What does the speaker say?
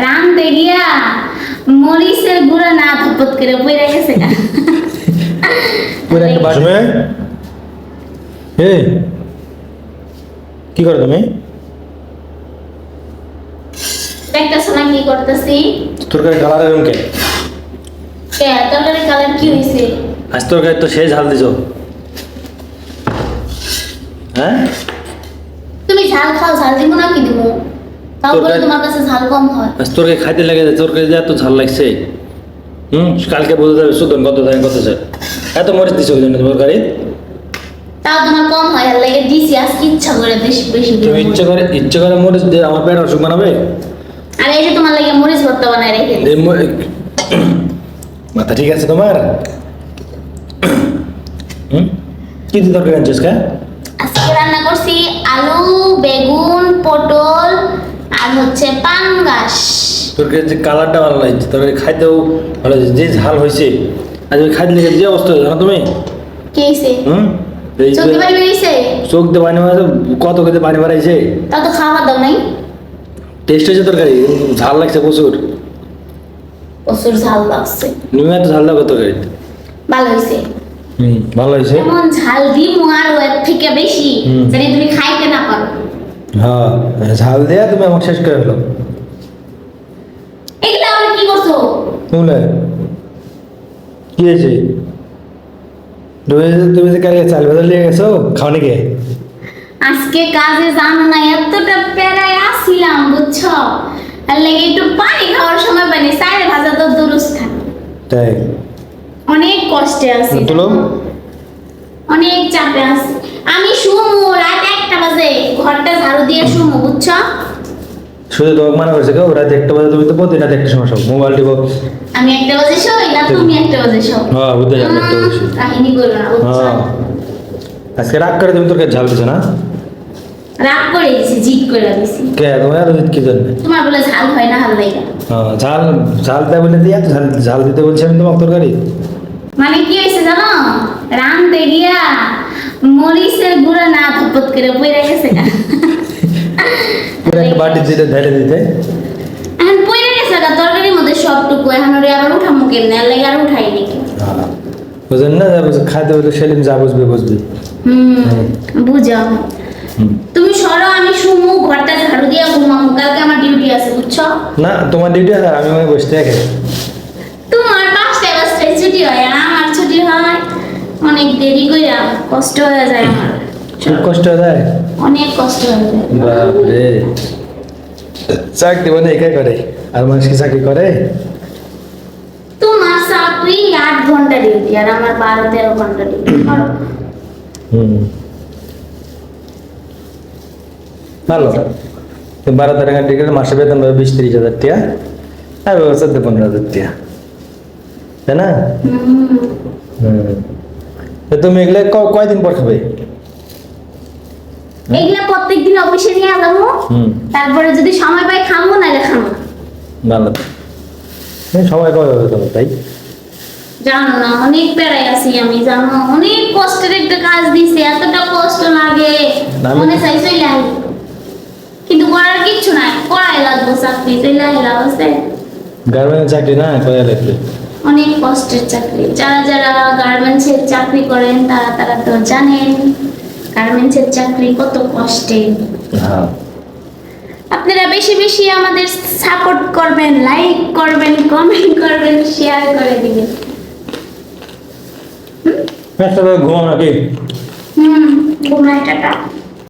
রামতে গিয়া মরিচের গুঁড়া না ধপত করে পইরা গেছে গা। পুরো একটা বাটি এই কি করো তুমি? দেখতেছ না কি করতেছি? তরকারি কালার এরকম কে? কে তরকারি কালার কি হইছে? আজ তরকারি তো সেই ঝাল দিছো। হ্যাঁ তুমি ঝাল খাও, ঝাল দিব না কি দিব? তাও বলে তরকারি- তোমার কাছে ঝাল কম হয়। আজ তরকারি খাইতে লাগে তরকারি এত ঝাল লাগছে। কালকে বোঝা যাবে সুদন কত দাম কত চাই। এত মরিচ দিছো ওই জন্য তরকারি। তাও তোমার কম হয়, আর লাগে দিছি আজকে ইচ্ছা করে বেশি বেশি দিব। তুমি ইচ্ছে করে মরিচ দিয়ে আমার পেট অসুখ বানাবে। আর এই যে তোমার লাগে মরিচ ভর্তা বানায় রেখে দিছি। এই মাথা ঠিক আছে তোমার? কি দিয়ে তরকারি আনছিস কে? আজকে রান্না করছি আলু, বেগুন, পটল আর হচ্ছে পাঙ্গাস। তরকারি যে কালারটা ভালো লাগছে, তরকারি খাইতেও ভালো লাগছে, যে ঝাল হয়েছে। আজ আমি খাইতে লেগে যে অবস্থা হয়েছে জানো তুমি? কি হইছে? এই যে চোখে পানি বেরিয়েছে? চোখ দিয়ে পানি মারাইছে, কত খেতে পানি মারাইছে। তাও তো খাওয়া দাও নাই? টেস্ট হয়েছে তরকারি, ঝাল লাগছে প্রচুর। প্রচুর ঝাল লাগছে। তুমি এত ঝাল লাগো তরকারি। ভালো হয়েছে। ভালো হয়েছে। এমন ঝাল দিমু আর ওর থেকে বেশি যাতে তুমি খাইতে না পারো। হ্যাঁ ঝাল দেয়া তুমি আমাকে শেষ করে ফেলো। এগুলা আবার কি করছো? শুনলে কি হয়েছে? তুমি যে কালকে চাল বাজার নিয়ে গেছো, খাও নাকি? আজকে কাজে জানো না এতটা প্যারায় আসছিলাম বুঝছো, আর লাগে একটু পানি খাওয়ার সময় পানি চায়ের ভাজা তো দুরুস থাকে। তাই অনেক কষ্টে আছি, তুলো অনেক চাপে আছি। আমি শুমু রাত 1টা বাজে, ঘরটা ঝাড়ু দিয়ে শুমু বুঝছো। শুধু তোমাকে মানা করছে কেউ রাত 1টা বাজে? তুমি তো প্রতিদিন রাত 1টার সময় সব মোবাইল টিপো। আমি 1টা বাজে শোই না তুমি 1টা বাজে শো? হ্যাঁ বুঝতে যাবে 1টা বাজে। কাহিনী করো না বুঝছো। হ্যাঁ আজকে রাগ করে তুমি তোর কাছে ঝাল দিছো না? রাগ করে দিছি, জিদ করে দিছি। কে তোমার এত কি জন্য? তোমার বলে ঝাল হয় না, হাল লাইগা। হ্যাঁ ঝাল ঝাল দেয় বলে দিয়ে এত ঝাল ঝাল দিতে বলছি আমি তোমাকে তরকারি। মানে কি হয়েছে জানো, রামতে গিয়া মরিচের গুঁড়া না ধপত করে পইরা গেছে গা। পুরো একটা বাটি দিতে ঢেলে দিতে। এখন পইরা গেছে গা তরকারির মধ্যে সবটুকু, এখন ওরে আবার উঠামু কেমনে, আর লাগে আর উঠাই নাকি। হ্যাঁ বুঝলেন না, খাইতে বলে সেলিম যা বুঝবে বুঝবে। বুঝাও। হুম। তুমি সরো, আমি শুমু, ঘরটা ঝাড়ু দিয়া ঘুমামু, কালকে আমার ডিউটি আছে বুঝছো। না তোমার ডিউটি আছে, আমি ওই বসে থাকি। তোমার 5টায় ছুটি হয়, আর আমার ছুটি হয় অনেক দেরি কইরা, কষ্ট হয়ে যায় আমার, খুব কষ্ট হয়ে যায়। অনেক কষ্ট হয়ে যায়। বাপরে, চাকরি মানে একাই করে, আর মানুষ কি চাকরি করে? তোমার চাকরি 8 ঘন্টা ডিউটি, আর আমার 12-13 ঘন্টা ডিউটি। ভালো। 12-13 ঘন্টা করে মাসে বেতন পাবে 20-30 হাজার টাকা, আর 14-15 হাজার টাকা, তাই না? তো তুমি এগুলো কয়দিন পর খাবে? এগুলা প্রত্যেকদিন অফিসে নিয়ে যাবো, তারপরে যদি সময় পাই খাবো, নাহলে খাবো। ভালো, সময় কবে হবে তোমার? তাই জানো না অনেক প্যারায় আছি আমি, জানো অনেক কষ্টের একটা কাজ দিছে, এতটা কষ্ট লাগে মনে চাই চলে আই, কিন্তু করার কিচ্ছু নাই, করাই লাগবো চাকরি, চলে আই লাভ আছে। গার্মেন্টস চাকরি না কয়া লাগবে, অনেক কষ্টের চাকরি। যারা যারা গার্মেন্টসের চাকরি করেন তারা তারা তো জানেন গার্মেন্টসের চাকরি কত কষ্টের। হ্যাঁ আপনারা বেশি বেশি আমাদের সাপোর্ট করবেন, লাইক করবেন, কমেন্ট করবেন, শেয়ার করে দিবেন। ঘুমাও নাকি? ঘুমাই টাটা।